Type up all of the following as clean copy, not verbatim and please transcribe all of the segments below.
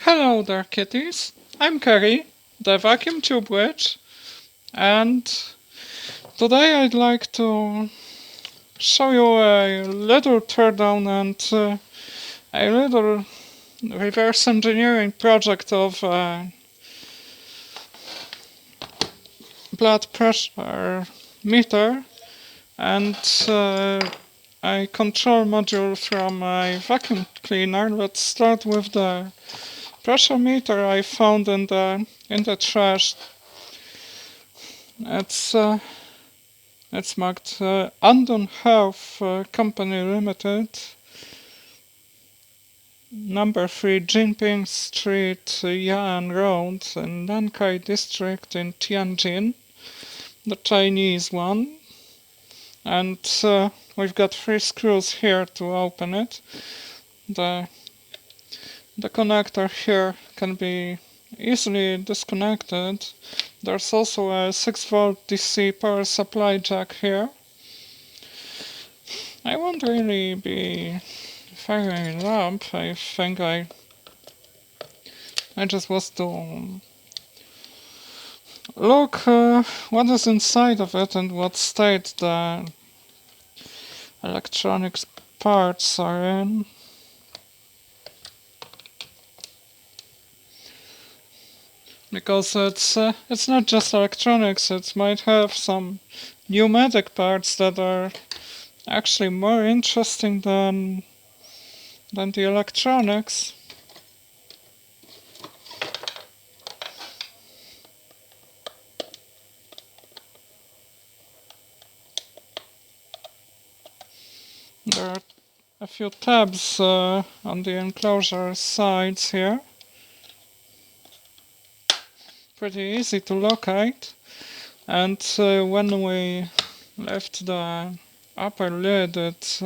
Hello there, kitties. I'm Kerry, the vacuum tube witch, and today I'd like to show you a little teardown and a little reverse engineering project of a blood pressure meter and a control module from a vacuum cleaner. Let's start with the pressure meter I found in the trash. It's marked Andon Health Company Limited, number 3 Jinping Street, Yan Road in Nankai District in Tianjin, the Chinese one. And we've got 3 screws here to open it. The connector here can be easily disconnected. There's also a 6-volt DC power supply jack here. I won't really be firing it up. I think I just was to look what is inside of it and what state the electronics parts are in. Because it's not just electronics, it might have some pneumatic parts that are actually more interesting than the electronics. There are a few tabs on the enclosure sides here. Pretty easy to locate. And when we lift the upper lid, it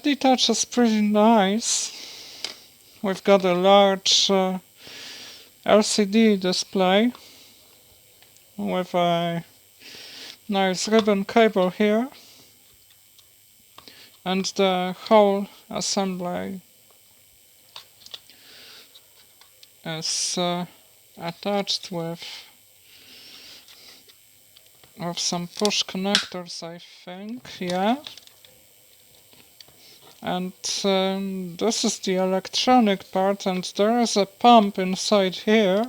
detaches pretty nice. We've got a large LCD display with a nice ribbon cable here, and the whole assembly is attached with some push connectors, I think, yeah. And this is the electronic part, and there is a pump inside here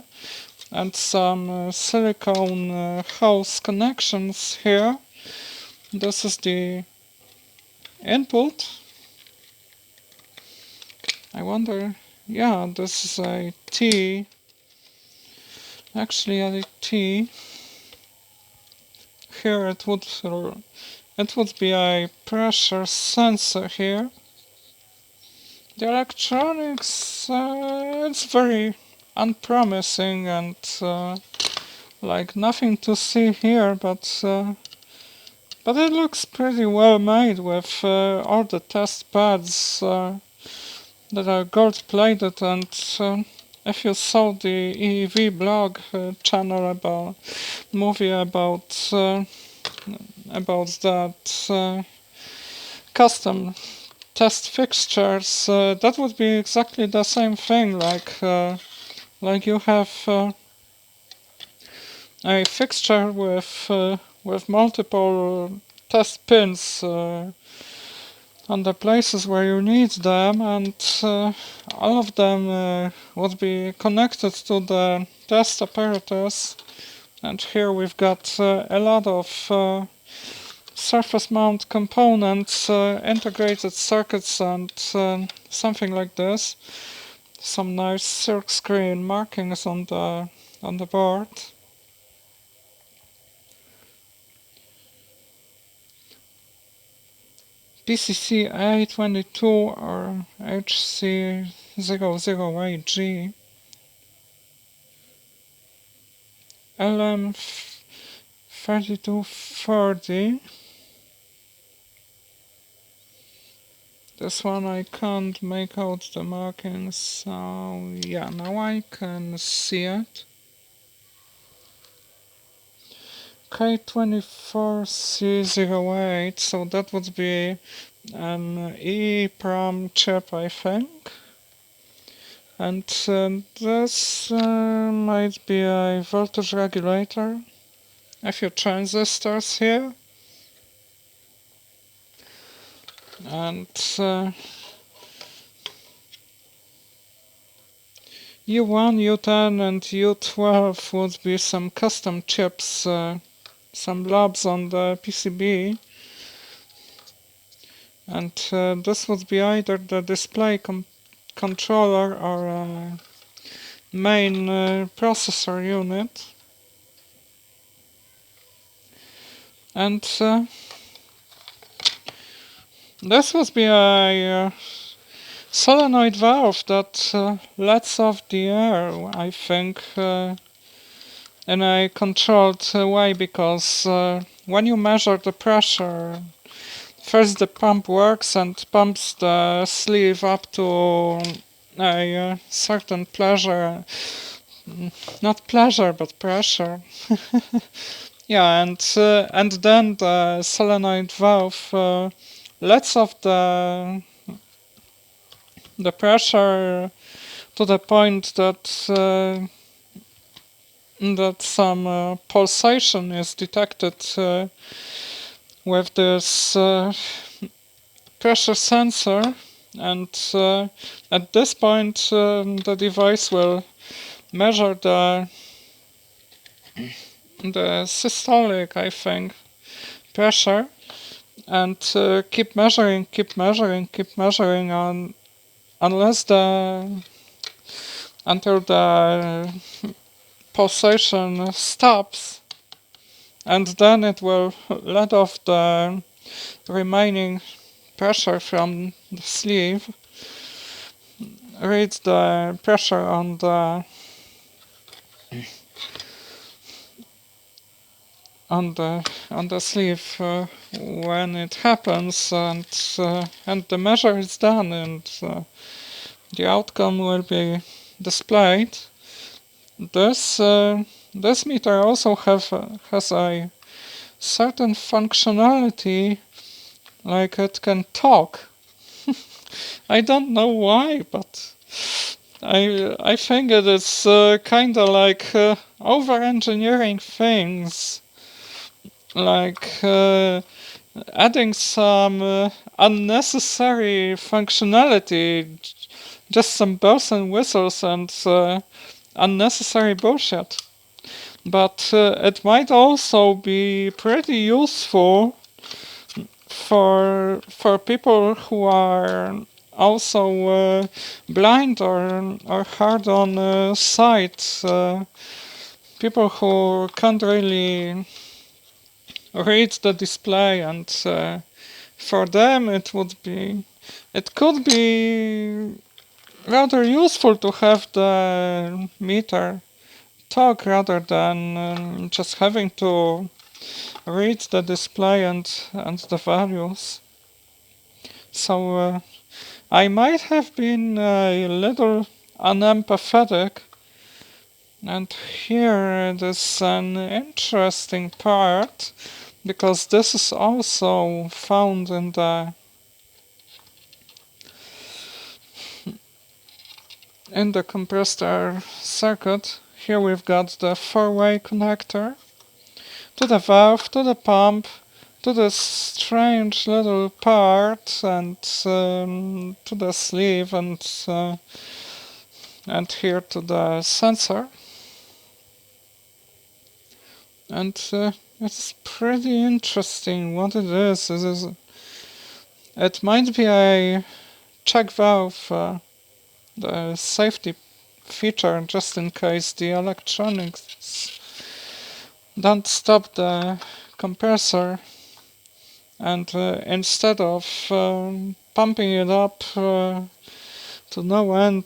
and some silicone hose connections here. This is the input. I wonder, yeah, this is a T, actually a T. Here it would be a pressure sensor here. The electronics, it's very unpromising and like nothing to see here, but it looks pretty well made with all the test pads that are gold plated. And if you saw the EEV blog channel about that custom test fixtures, that would be exactly the same thing, like you have a fixture with multiple test pins on the places where you need them, and all of them would be connected to the test apparatus. And here we've got a lot of surface mount components, integrated circuits, and something like this. Some nice silkscreen markings on the board. PCC A22 or HC00AG. LM3240. This one I can't make out the markings, so yeah, now I can see it. K24C08, so that would be an EEPROM chip, I think. And this might be a voltage regulator. A few transistors here. And U1, U10 and U12 would be some custom chips, some labs on the PCB. And this would be either the display controller or main processor unit. And this would be a solenoid valve that lets off the air, I think, in a controlled way, because when you measure the pressure, first the pump works and pumps the sleeve up to a certain pressure, not pleasure but pressure. Yeah, and then the solenoid valve lets off the pressure to the point that that some pulsation is detected with this pressure sensor, and at this point the device will measure the systolic, I think, pressure, and keep measuring on until the pulsation stops, and then it will let off the remaining pressure from the sleeve, read the pressure on the sleeve when it happens, and the measure is done, and the outcome will be displayed. This meter also has a certain functionality, like it can talk. I don't know why, but I think it is kinda like over-engineering things, like adding some unnecessary functionality, just some bells and whistles and unnecessary bullshit. But it might also be pretty useful for people who are also blind or hard on sight, people who can't really read the display, and for them it could be rather useful to have the meter talk rather than just having to read the display and the values. So I might have been a little unempathetic, and here it is an interesting part, because this is also found in the compressed air circuit. Here we've got the four-way connector to the valve, to the pump, to this strange little part, and to the sleeve, and here to the sensor. And it's pretty interesting what it is. It might be a check valve, the safety feature, just in case the electronics don't stop the compressor, and instead of pumping it up to no end,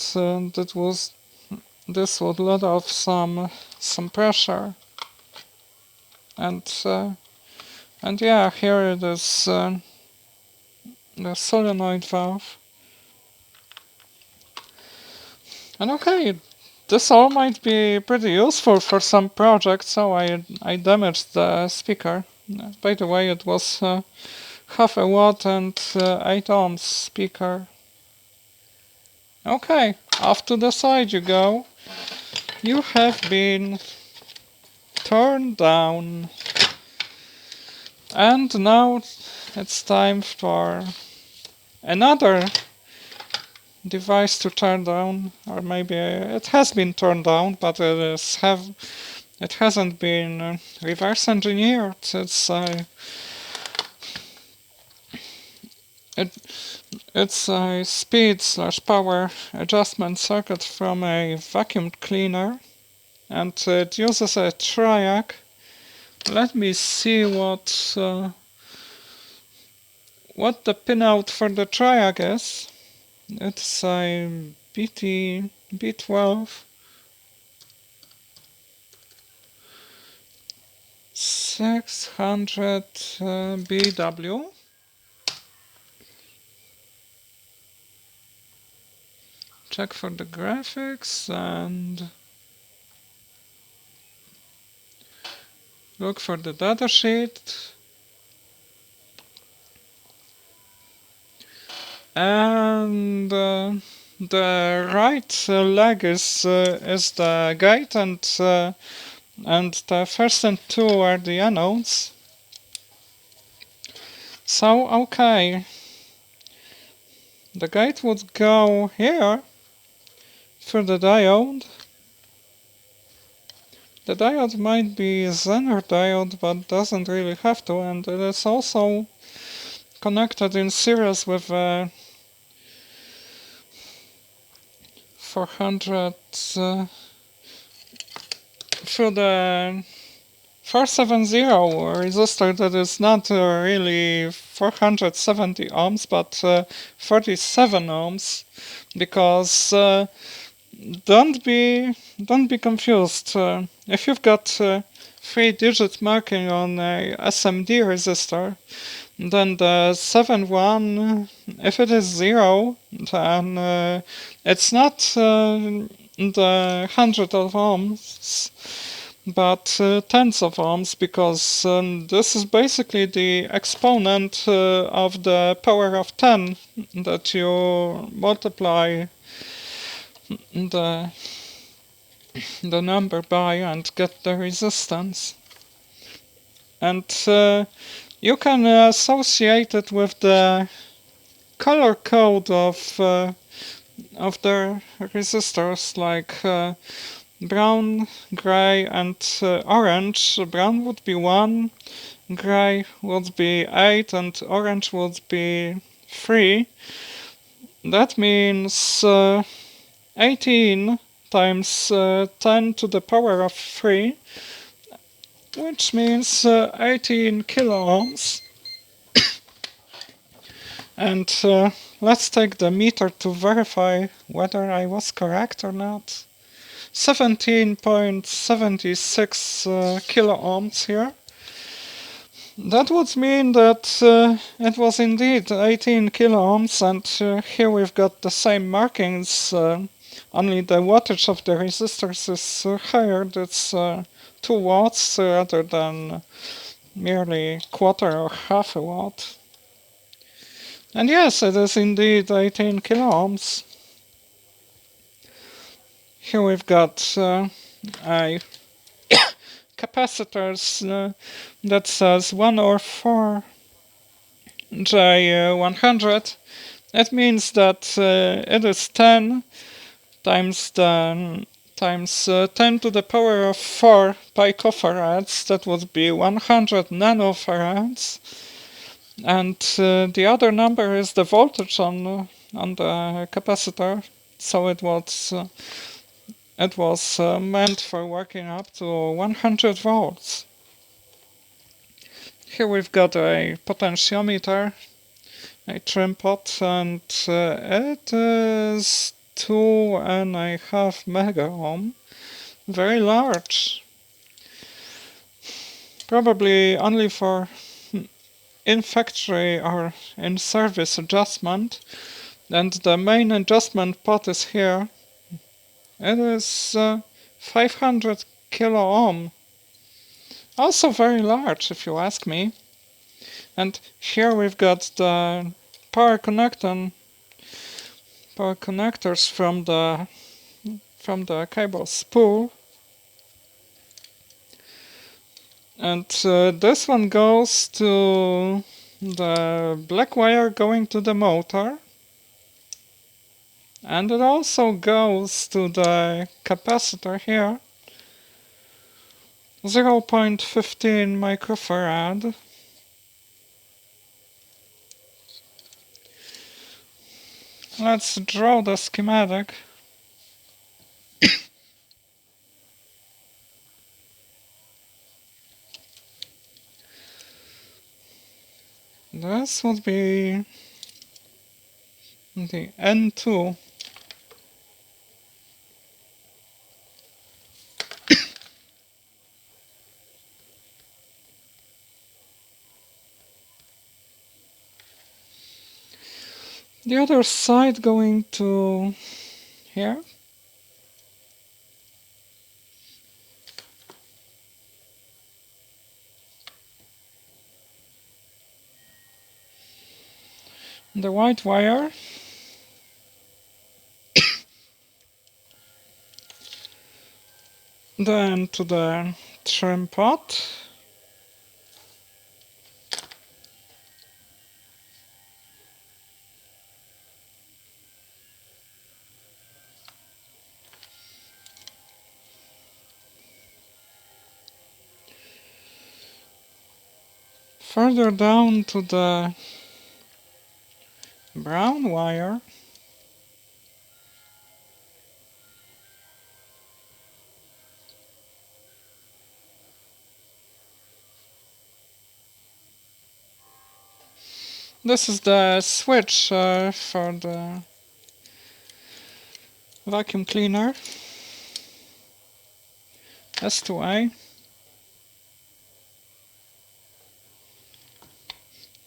this would let off some pressure, and yeah, here it is, the solenoid valve. And okay, this all might be pretty useful for some projects, so I damaged the speaker. By the way, it was half a watt and 8 ohms speaker. Okay. off to the side you go. You have been turned down. And now it's time for another device to turn down, or maybe it has been turned down, but it hasn't been reverse engineered. It's a speed/power adjustment circuit from a vacuum cleaner, and it uses a triac. Let me see what the pinout for the triac is. It's a B12 600 BW. Check for the graphics and look for the datasheet. And the right leg is the gate, and the first and two are the anodes. So, okay. The gate would go here through the diode. The diode might be a Zener diode, but doesn't really have to, and it is also connected in series with 400 through the 470 resistor that is not really 470 ohms, but 47 ohms, because don't be confused. If you've got 3-digit marking on a SMD resistor, then the 7-1, if it is 0, then it's not the hundred of ohms, but tens of ohms, because this is basically the exponent of the power of 10 that you multiply the number by and get the resistance. And you can associate it with the color code of the resistors, like brown, gray, and orange. Brown would be 1, gray would be 8, and orange would be 3. That means 18 times 10 to the power of 3, which means 18 kilo ohms. And let's take the meter to verify whether I was correct or not. 17.76 kilo ohms here. That would mean that it was indeed 18 kilo ohms, and here we've got the same markings, only the wattage of the resistors is higher. It's 2 watts rather than merely quarter or half a watt. And yes, it is indeed 18 kilo ohms. Here we've got a capacitors that says 1 or 4 J100. It means that it is 10 times 10 to the power of 4 picofarads. That would be 100 nanofarads. And the other number is the voltage on the capacitor. So it was meant for working up to 100 volts. Here we've got a potentiometer, a trim pot, and it is 2.5 mega ohm. Very large. Probably only for in-factory or in-service adjustment. And the main adjustment pot is here. It is 500 kilo ohm. Also very large, if you ask me. And here we've got the power connector power connectors from the cable spool. And this one goes to the black wire going to the motor. And it also goes to the capacitor here. 0.15 microfarad. Let's draw the schematic. This would be the N2. The other side going to here. The white wire. Then to the trim pot. Further down to the brown wire. This is the switch for the vacuum cleaner. S2A.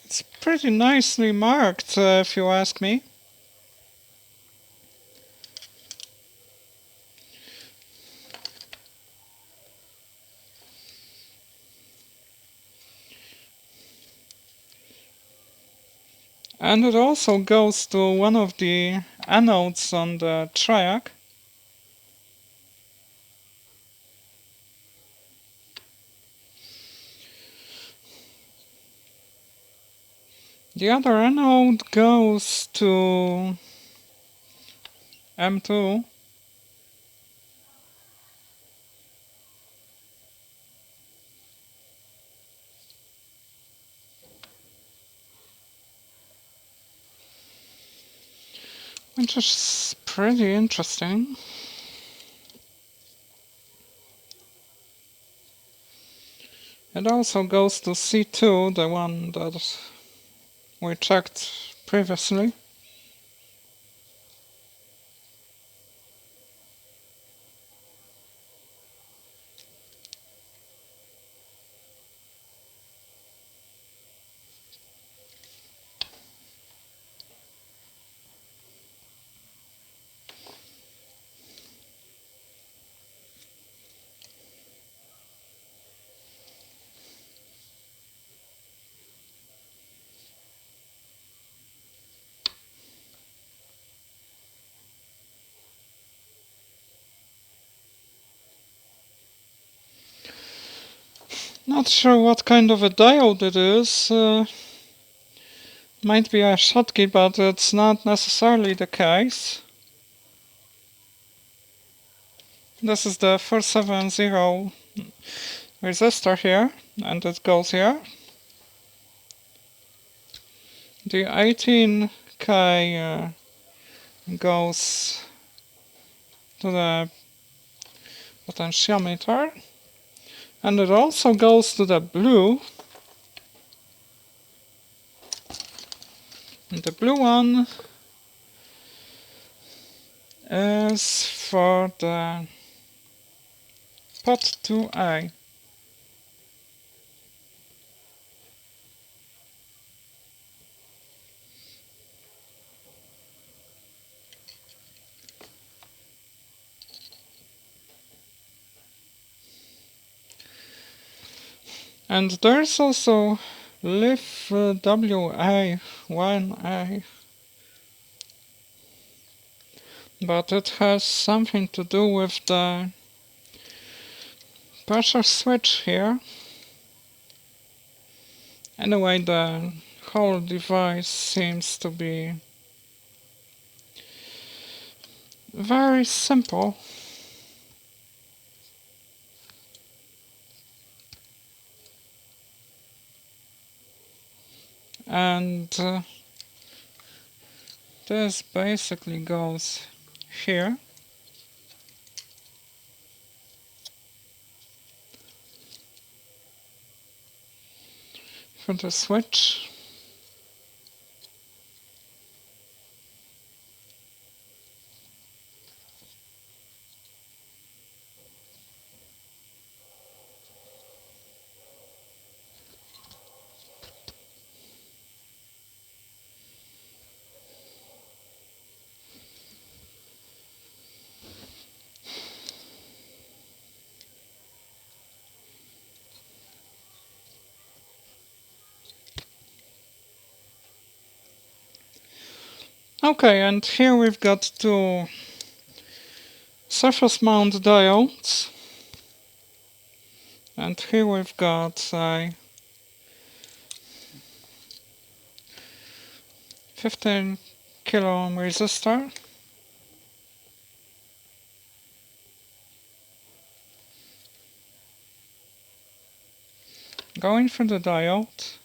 It's pretty nicely marked, if you ask me. And it also goes to one of the anodes on the triac. The other anode goes to M2. Which is pretty interesting. It also goes to C2, the one that we checked previously. Not sure what kind of a diode it is. Might be a Schottky, but it's not necessarily the case. This is the 470 resistor here, and it goes here. The 18K goes to the potentiometer, and it also goes to the blue. And the blue one is for the pot 2A. And there's also LIF WA1A. but it has something to do with the pressure switch here. Anyway, the whole device seems to be very simple. And this basically goes here. For the switch. Okay, and here we've got two surface mount diodes, and here we've got a 15 kilo ohm resistor, going for the diode.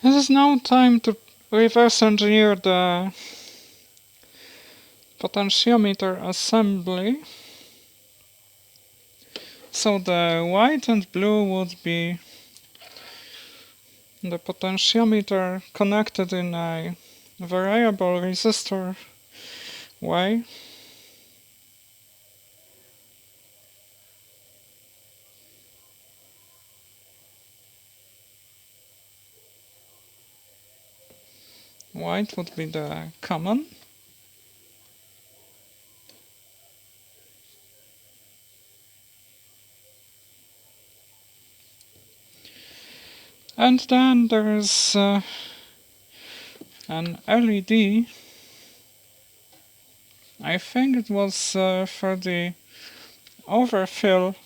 It is now time to reverse engineer the potentiometer assembly. So the white and blue would be the potentiometer connected in a variable resistor way. White would be the common. And then there is an LED. I think it was for the overfill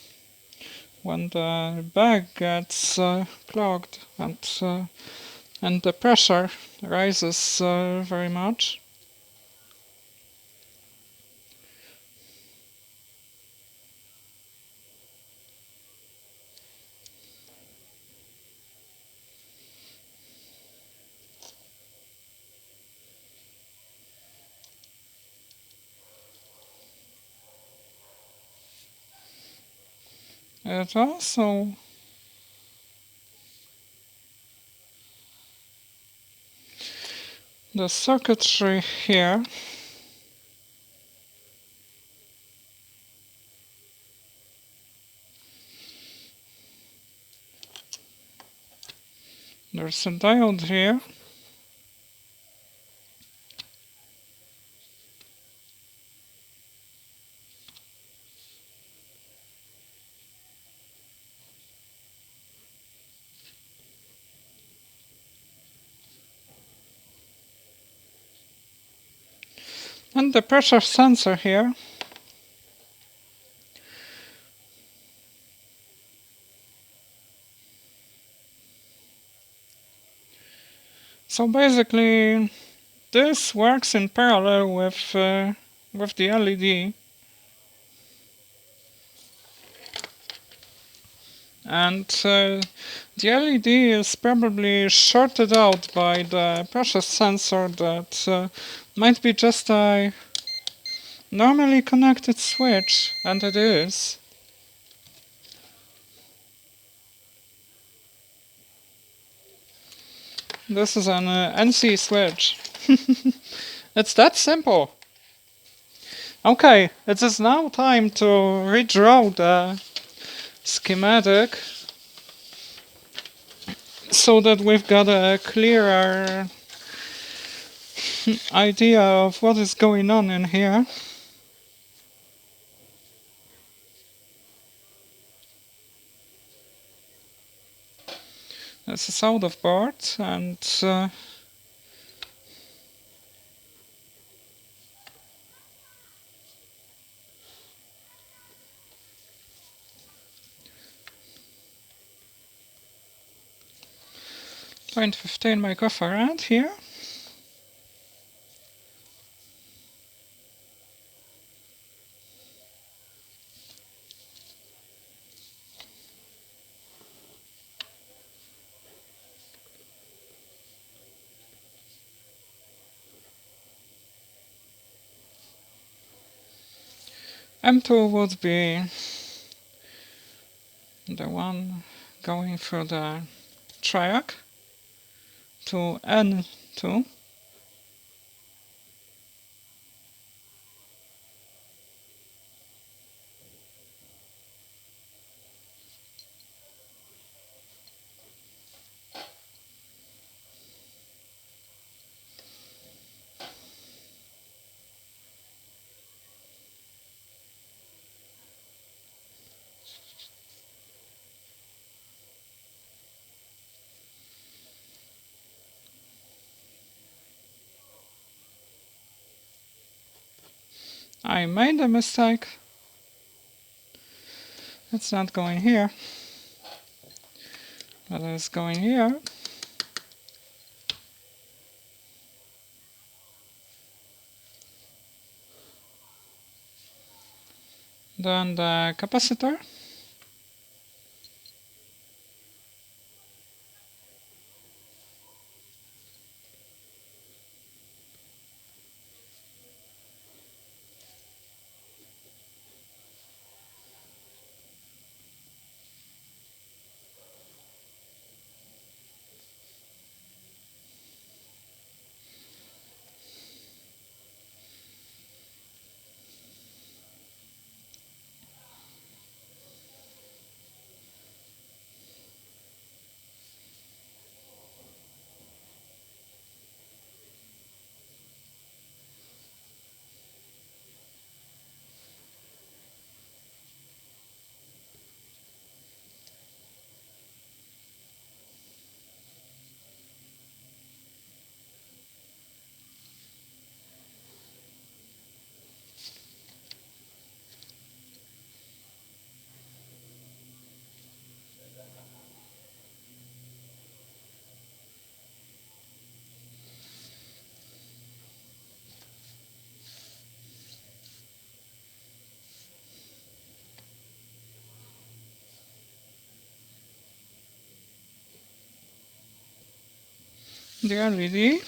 when the bag gets clogged and the pressure rises very much. It also the circuitry here there's a diode here. And the pressure sensor here. So basically, this works in parallel with the LED. And the LED is probably shorted out by the pressure sensor that might be just a normally connected switch, and it is. This is an NC switch. It's that simple. Okay, it is now time to redraw the schematic so that we've got a clearer idea of what is going on in here. This is out of board, and .15 microfarad here. M2 would be the one going through the triac to N2. I made a mistake. It's not going here, but it's going here. Then the capacitor. The LED.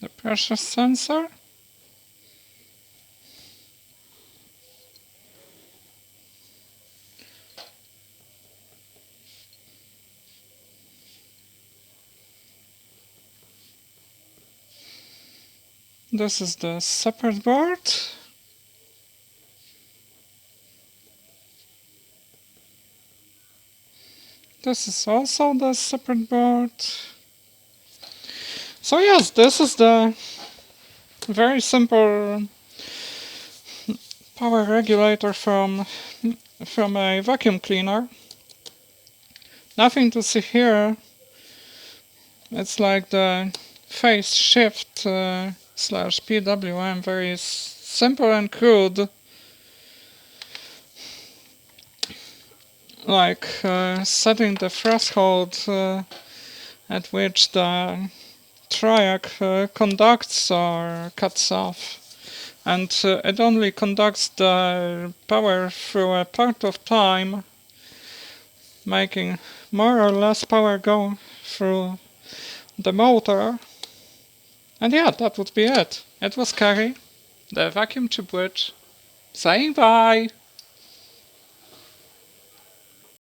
The pressure sensor. This is the separate board. This is also the separate board. So yes, this is the very simple power regulator from a vacuum cleaner. Nothing to see here. It's like the phase shift slash PWM, very simple and crude. Like setting the threshold at which the triac conducts or cuts off. And it only conducts the power through a part of time, making more or less power go through the motor. And yeah, that would be it. It was Kerry, the vacuum tube witch, saying bye!